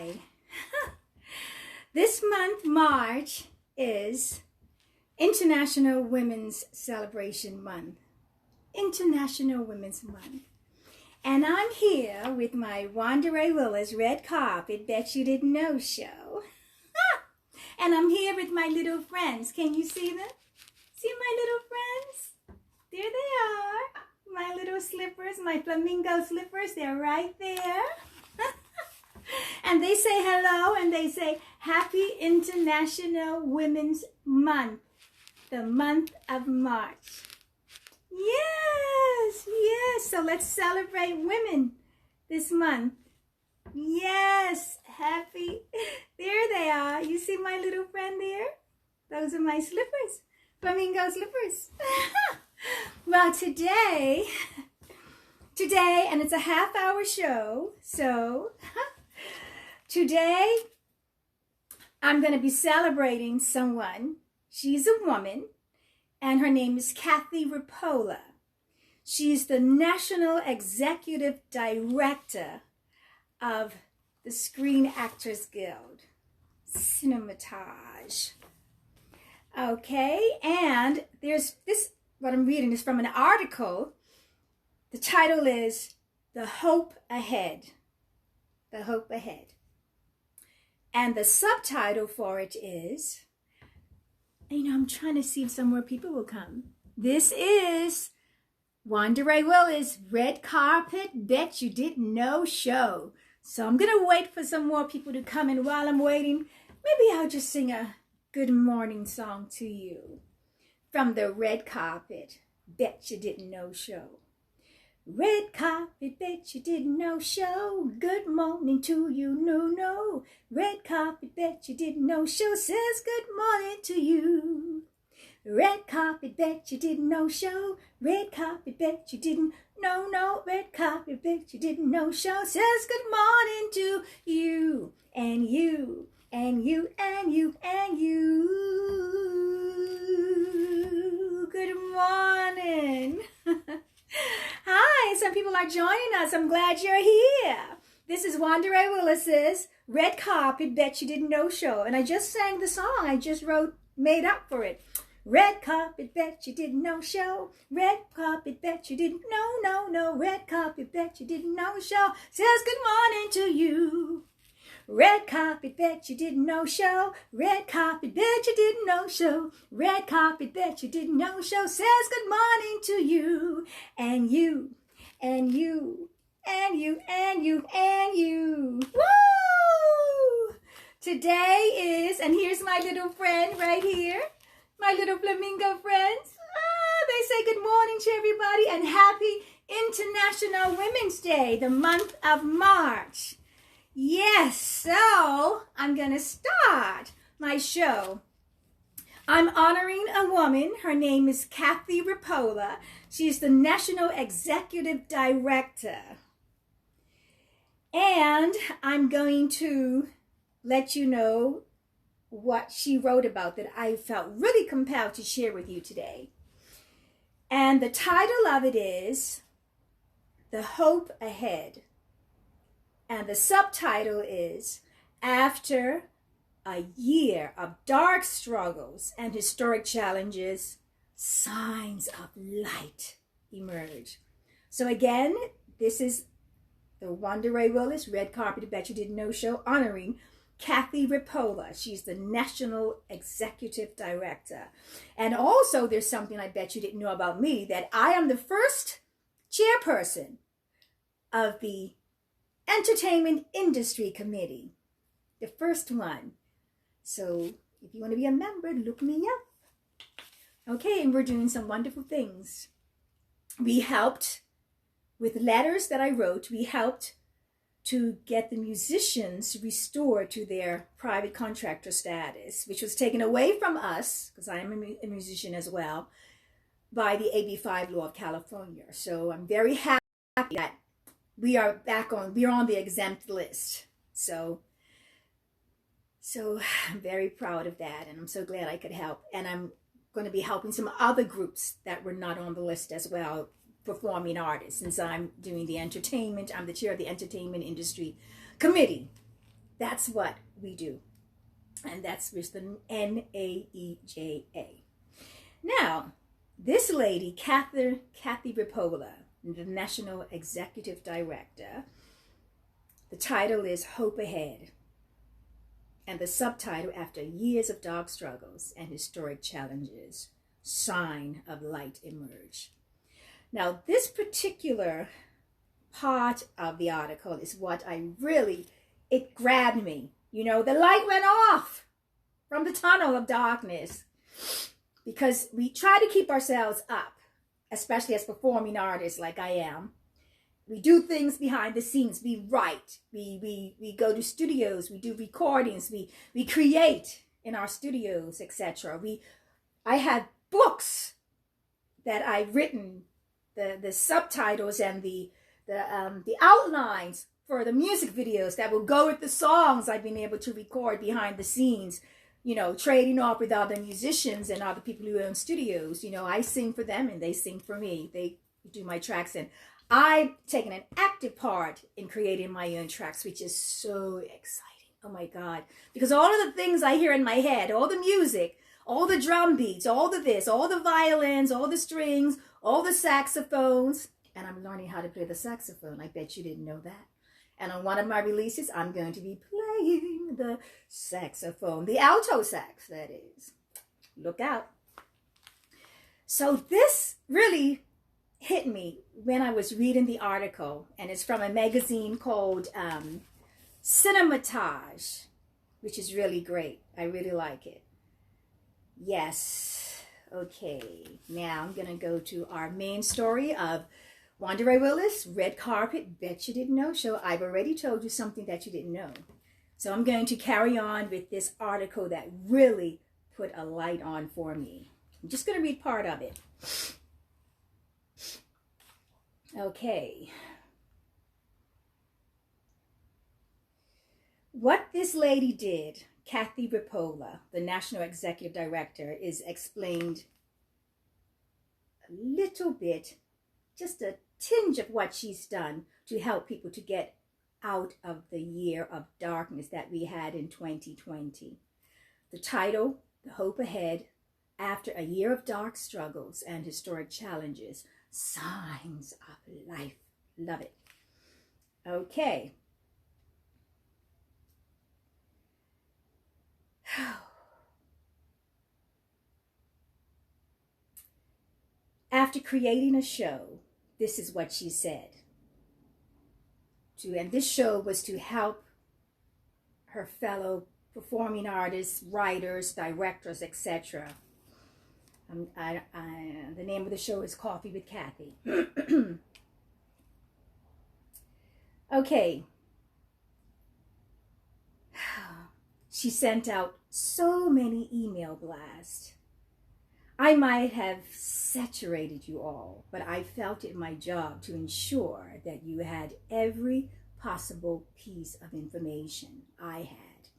Hi. This month, March, is International Women's Celebration Month. International Women's Month. And I'm here with my Wanda Willis Red Carpet Bet You Didn't Know show. And I'm here with my little friends. Can you see them? See my little friends? There they are. My little slippers, my flamingo slippers, they're right there. And they say hello and they say Happy International Women's Month, the month of March. Yes, yes. So let's celebrate women this month. Yes, happy. There they are. You see my little friend there? Those are my slippers, flamingo slippers. Well, today, and it's a half-hour show, so today I'm going to be celebrating someone. She's a woman, and her name is Rapola. She's the National Executive Director of the Screen Actors Guild, Cinematage. Okay, and there's this, what I'm reading is from an article. The title is The Hope Ahead. The Hope Ahead. And the subtitle for it is, I'm trying to see if some more people will come. This is Wanda Willis Red Carpet Bet You Didn't Know show. So I'm going to wait for some more people to come, and while I'm waiting, maybe I'll just sing a good morning song to you from the Red Carpet Bet You Didn't Know show. Red carpet, bet you didn't know show. Good morning to you, no. Red carpet, bet you didn't know show says good morning to you. Red carpet, bet you didn't know show. Red carpet, bet you didn't know, no. Red carpet, bet you didn't know show says good morning to you. And you, and you, and you, and you. Good morning. Hi, some people are joining us. I'm glad you're here. This is Wanda Willis's Red Carpet Bet You Didn't Know show. And I just sang the song I just made up for it. Red carpet bet you didn't know show. Red carpet bet you didn't know, no. Red carpet bet you didn't know show says good morning to you. Red carpet bet you didn't know show. Red carpet bet you didn't know show. Red carpet bet you didn't know show says good morning to you. And you, and you, and you, and you, and you. Woo! Today is, and here's my little friend right here. My little flamingo friends. They say good morning to everybody and happy International Women's Day, the month of March. Yes, so I'm going to start my show. I'm honoring a woman. Her name is Rapola. She's the National Executive Director. And I'm going to let you know what she wrote about that I felt really compelled to share with you today. And the title of it is The Hope Ahead. And the subtitle is After a Year of Dark Struggles and Historic Challenges, Signs of Light Emerge. So again, this is the Wanda Willis Red Carpet Bet You Didn't Know show honoring Rapola. She's the National Executive Director. And also there's something I bet you didn't know about me, that I am the first chairperson of the Entertainment Industry Committee. The first one. So if you want to be a member, look me up. Okay, and we're doing some wonderful things. We helped with letters that I wrote. We helped to get the musicians restored to their private contractor status, which was taken away from us, because I am a musician as well, by the AB5 law of California. So I'm very happy that we are on the exempt list. So I'm very proud of that, and I'm so glad I could help. And I'm going to be helping some other groups that were not on the list as well, performing artists. Since I'm doing the entertainment, I'm the chair of the Entertainment Industry Committee. That's what we do. And that's with the NAEJA. Now, this lady, Kathy Rapola, the National Executive Director, the title is Hope Ahead. And the subtitle, After Years of Dark Struggles and Historic Challenges, Sign of Light Emerge. Now, this particular part of the article is what it grabbed me. You know, the light went off from the tunnel of darkness, because we try to keep ourselves up, especially as performing artists like I am. We do things behind the scenes. We write. We go to studios. We do recordings. We create in our studios, etc. I had books that I've written, the subtitles and the outlines for the music videos that will go with the songs I've been able to record behind the scenes, you know, trading off with other musicians and other people who own studios. You know, I sing for them and they sing for me. They do my tracks, and I've taken an active part in creating my own tracks, which is so exciting. Oh my God. Because all of the things I hear in my head, all the music, all the drum beats, all the this, all the violins, all the strings, all the saxophones, and I'm learning how to play the saxophone. I bet you didn't know that. And on one of my releases, I'm going to be playing the saxophone, the alto sax, that is. Look out. So this really hit me when I was reading the article, and it's from a magazine called Cinematage, which is really great. I really like it. Yes. Okay. Now I'm going to go to our main story of Wanda Willis, Red Carpet, Betcha Didn't Know Show. I've already told you something that you didn't know. So I'm going to carry on with this article that really put a light on for me. I'm just going to read part of it. Okay. What this lady did, Kathy Rapola, the National Executive Director, is explained a little bit, just a tinge of what she's done to help people to get out of the year of darkness that we had in 2020. The title, The Hope Ahead, After a Year of Dark Struggles and Historic Challenges, Signs of Life. Love it. Okay. After creating a show, this is what she said. And this show was to help her fellow performing artists, writers, directors, etc. The name of the show is Coffee with Kathy. Okay. She sent out so many email blasts. I might have saturated you all, but I felt it my job to ensure that you had every possible piece of information I had.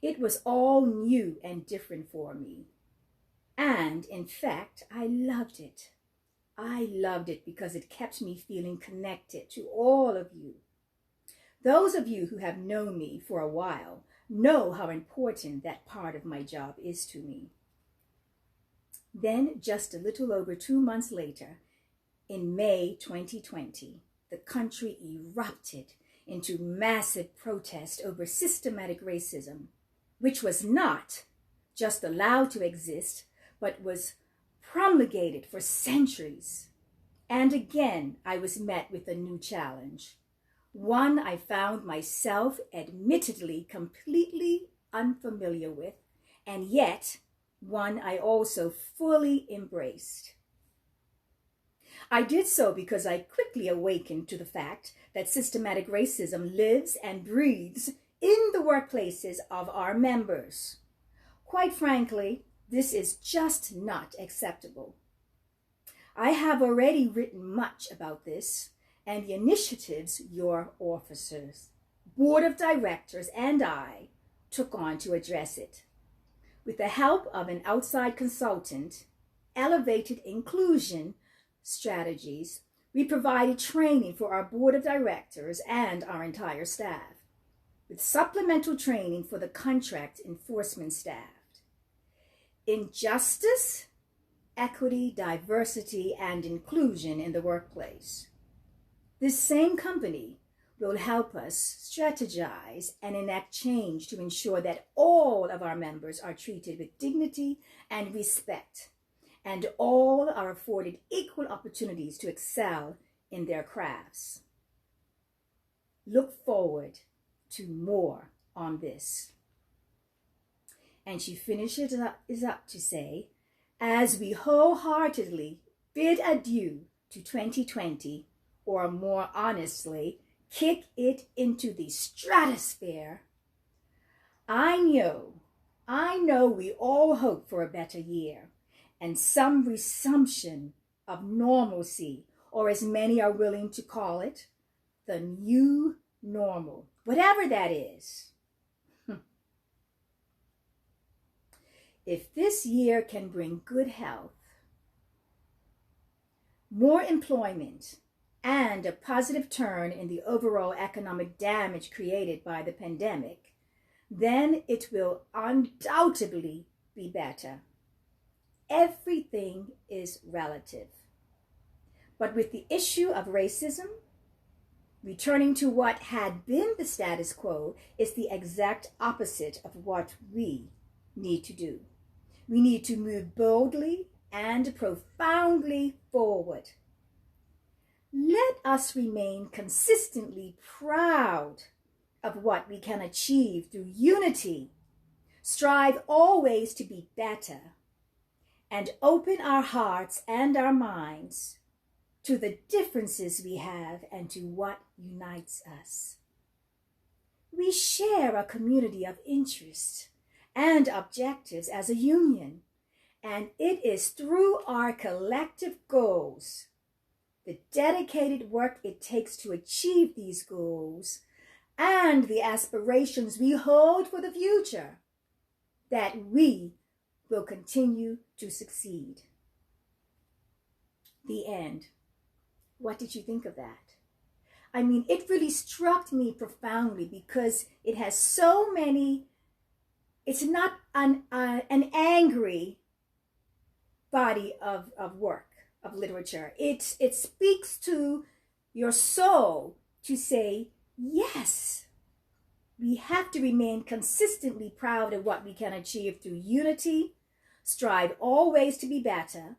It was all new and different for me. And in fact, I loved it. I loved it because it kept me feeling connected to all of you. Those of you who have known me for a while know how important that part of my job is to me. Then, just a little over 2 months later, in May 2020, the country erupted into massive protest over systematic racism, which was not just allowed to exist, but was promulgated for centuries. And again, I was met with a new challenge, one I found myself admittedly completely unfamiliar with, and yet one I also fully embraced. I did so because I quickly awakened to the fact that systematic racism lives and breathes in the workplaces of our members. Quite frankly, this is just not acceptable. I have already written much about this and the initiatives your officers, board of directors, and I took on to address it. With the help of an outside consultant, Elevated Inclusion Strategies, we provided training for our board of directors and our entire staff. With with supplemental training for the contract enforcement staff in justice, equity, diversity, and inclusion in the workplace. This same company will help us strategize and enact change to ensure that all of our members are treated with dignity and respect, and all are afforded equal opportunities to excel in their crafts. Look forward to more on this. And she finishes up to say, as we wholeheartedly bid adieu to 2020, or more honestly, kick it into the stratosphere, I know we all hope for a better year and some resumption of normalcy, or as many are willing to call it, the new normal, whatever that is. If this year can bring good health, more employment, and a positive turn in the overall economic damage created by the pandemic, then it will undoubtedly be better. Everything is relative. But with the issue of racism, returning to what had been the status quo is the exact opposite of what we need to do. We need to move boldly and profoundly forward. Let us remain consistently proud of what we can achieve through unity, strive always to be better, and open our hearts and our minds to the differences we have and to what unites us. We share a community of interests and objectives as a union, and it is through our collective goals, the dedicated work it takes to achieve these goals, and the aspirations we hold for the future, that we will continue to succeed. The end. What did you think of that? I mean, it really struck me profoundly because it has so many, it's not an angry body of work, of literature. It speaks to your soul to say, yes, we have to remain consistently proud of what we can achieve through unity, strive always to be better.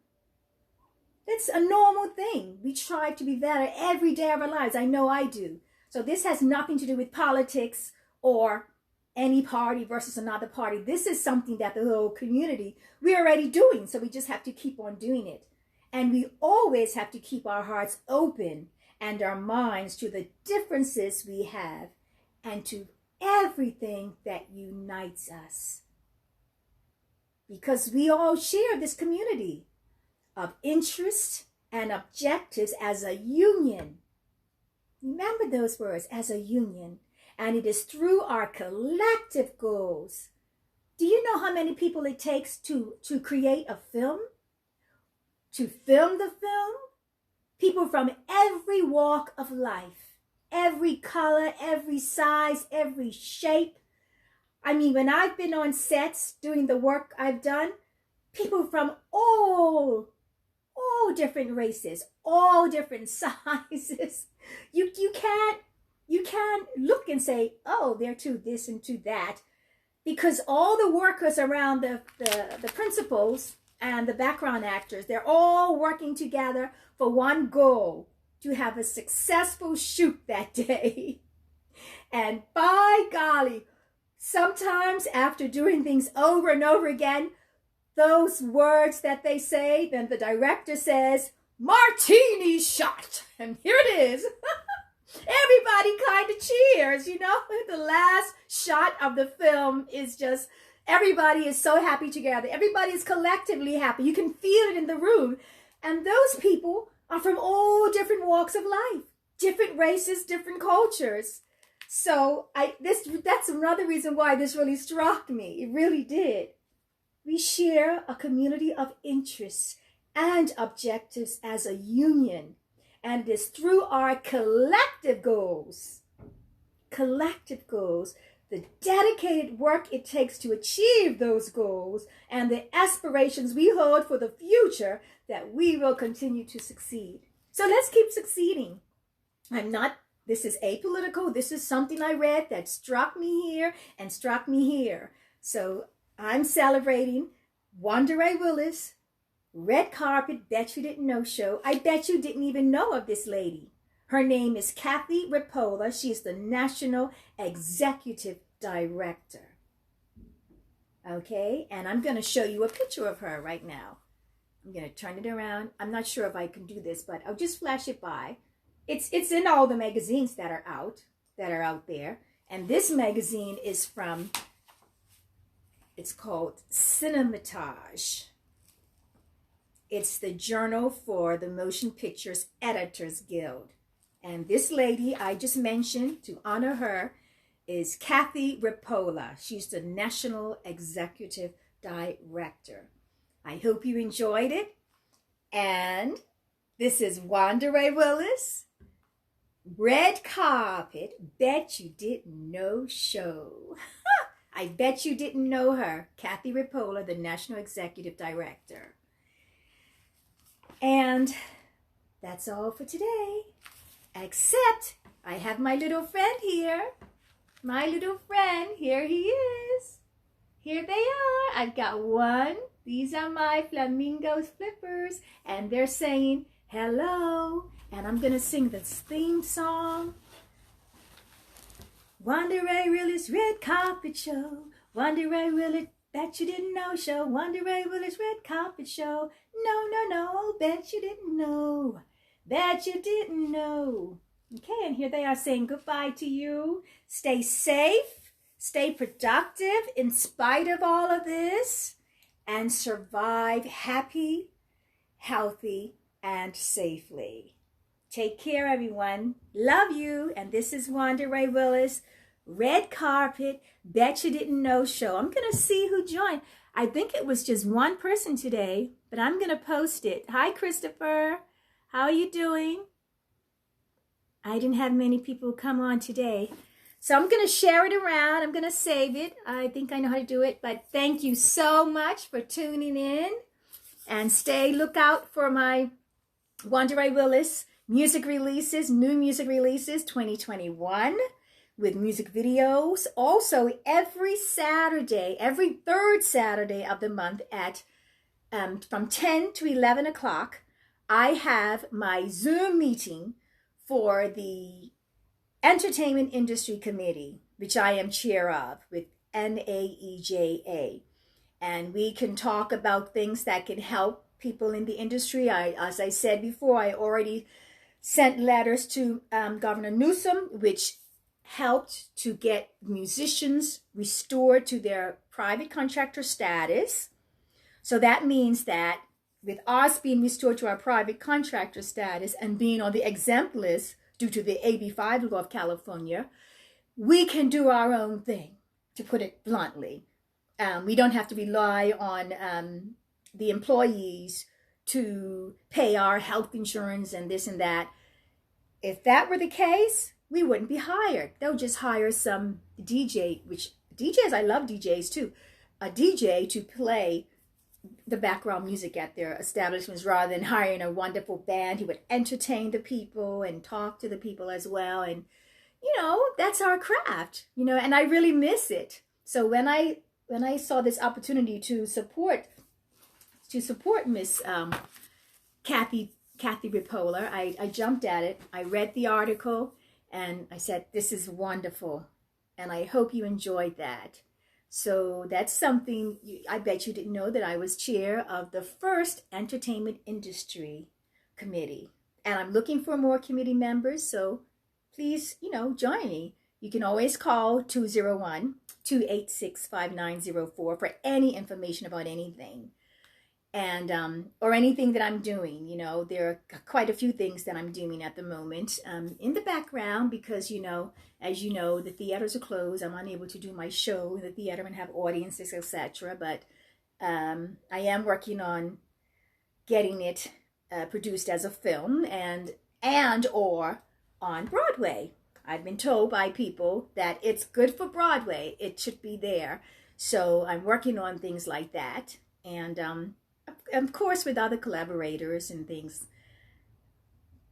It's a normal thing. We strive to be better every day of our lives. I know I do. So this has nothing to do with politics or any party versus another party. This is something that the whole community, we're already doing. So we just have to keep on doing it. And we always have to keep our hearts open and our minds to the differences we have and to everything that unites us. Because we all share this community of interest and objectives as a union. Remember those words, as a union. And it is through our collective goals. Do you know how many people it takes to create a film? To film the film? People from every walk of life, every color, every size, every shape. I mean, when I've been on sets doing the work I've done, people from all different races, all different sizes. You can't look and say, oh, they're to this and to that, because all the workers around the principals and the background actors, they're all working together for one goal, to have a successful shoot that day. And by golly, sometimes after doing things over and over again, those words that they say, then the director says, martini shot. And here it is. Everybody kind of cheers, you know. The last shot of the film is just, everybody is so happy together. Everybody is collectively happy. You can feel it in the room. And those people are from all different walks of life, different races, different cultures. So that's another reason why this really struck me. It really did. We share a community of interests and objectives as a union. And it is through our collective goals the dedicated work it takes to achieve those goals, and the aspirations we hold for the future, that we will continue to succeed. So let's keep succeeding. This is apolitical. This is something I read that struck me here and struck me here. So I'm celebrating Wanda Willis, Red Carpet Bet You Didn't Know show. I bet you didn't even know of this lady. Her name is Kathy Rapola. She's the National Executive Director. Okay, and I'm going to show you a picture of her right now. I'm going to turn it around. I'm not sure if I can do this, but I'll just flash it by. It's in all the magazines that are out there. And this magazine is from, it's called Cinematage. It's the journal for the Motion Pictures Editors Guild. And this lady I just mentioned, to honor her, is Kathy Rapola. She's the National Executive Director. I hope you enjoyed it. And this is Wanda Willis, Red Carpet Bet You Didn't Know show. I bet you didn't know her, Kathy Rapola, the National Executive Director. And that's all for today. Except I have my little friend here. My little friend, here he is. Here they are. I've got one. These are my flamingos flippers. And they're saying hello. And I'm going to sing this theme song. Wanda Willis, Red Carpet Show. Wanda Willis, Bet You Didn't Know show. Wanda Willis, Red Carpet Show. No, bet you didn't know. Bet you didn't know. Okay, and here they are saying goodbye to you. Stay safe. Stay productive in spite of all of this. And survive happy, healthy, and safely. Take care, everyone. Love you. And this is Wanda Willis, Red Carpet Bet You Didn't Know show. I'm going to see who joined. I think it was just one person today, but I'm going to post it. Hi, Christopher. How are you doing? I didn't have many people come on today. So I'm going to share it around. I'm going to save it. I think I know how to do it. But thank you so much for tuning in. And look out for my Wanda Willis music releases, new music releases 2021 with music videos. Also, every Saturday, every third Saturday of the month at from 10 to 11 o'clock, I have my Zoom meeting for the Entertainment Industry Committee, which I am chair of with NAEJA. And we can talk about things that can help people in the industry. As I said before, I already sent letters to Governor Newsom, which helped to get musicians restored to their private contractor status. So that means that with us being restored to our private contractor status and being on the exempt list due to the AB5 law of California, we can do our own thing, to put it bluntly. We don't have to rely on the employees to pay our health insurance and this and that. If that were the case, we wouldn't be hired. They'll just hire some DJ, which DJs, I love DJs too, a DJ to play the background music at their establishments rather than hiring a wonderful band who would entertain the people and talk to the people as well. And, that's our craft, and I really miss it. So when I saw this opportunity to support Miss Kathy Rapola, I jumped at it. I read the article and I said, this is wonderful. And I hope you enjoyed that. So that's something, I bet you didn't know that I was chair of the first Entertainment Industry Committee. And I'm looking for more committee members. So please, join me. You can always call 201-286-5904 for any information about anything. And or anything that I'm doing. There are quite a few things that I'm doing at the moment in the background because, as you know, the theaters are closed. I'm unable to do my show in the theater and have audiences, etc. But I am working on getting it produced as a film and or on Broadway. I've been told by people that it's good for Broadway. It should be there. So I'm working on things like that. And of course with other collaborators and things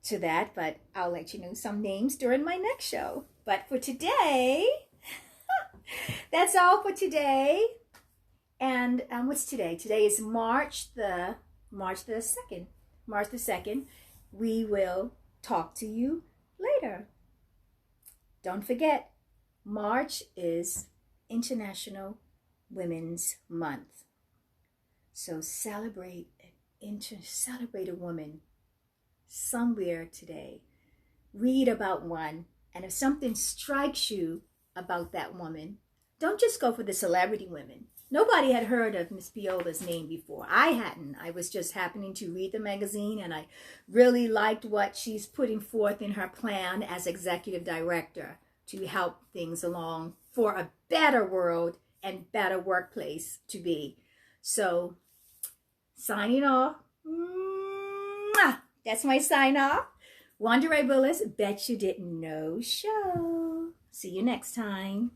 to that. But I'll let you know some names during my next show. But for today, that's all for today. And what's today? Today is March the 2nd. March the 2nd. We will talk to you later. Don't forget, March is International Women's Month. So celebrate a woman somewhere today. Read about one, and if something strikes you about that woman, don't just go for the celebrity women. Nobody had heard of Miss Piola's name before. I hadn't. I was just happening to read the magazine, and I really liked what she's putting forth in her plan as executive director to help things along for a better world and better workplace to be. So, signing off. Mwah! That's my sign off. Wanda Willis, Bet You Didn't Know show. See you next time.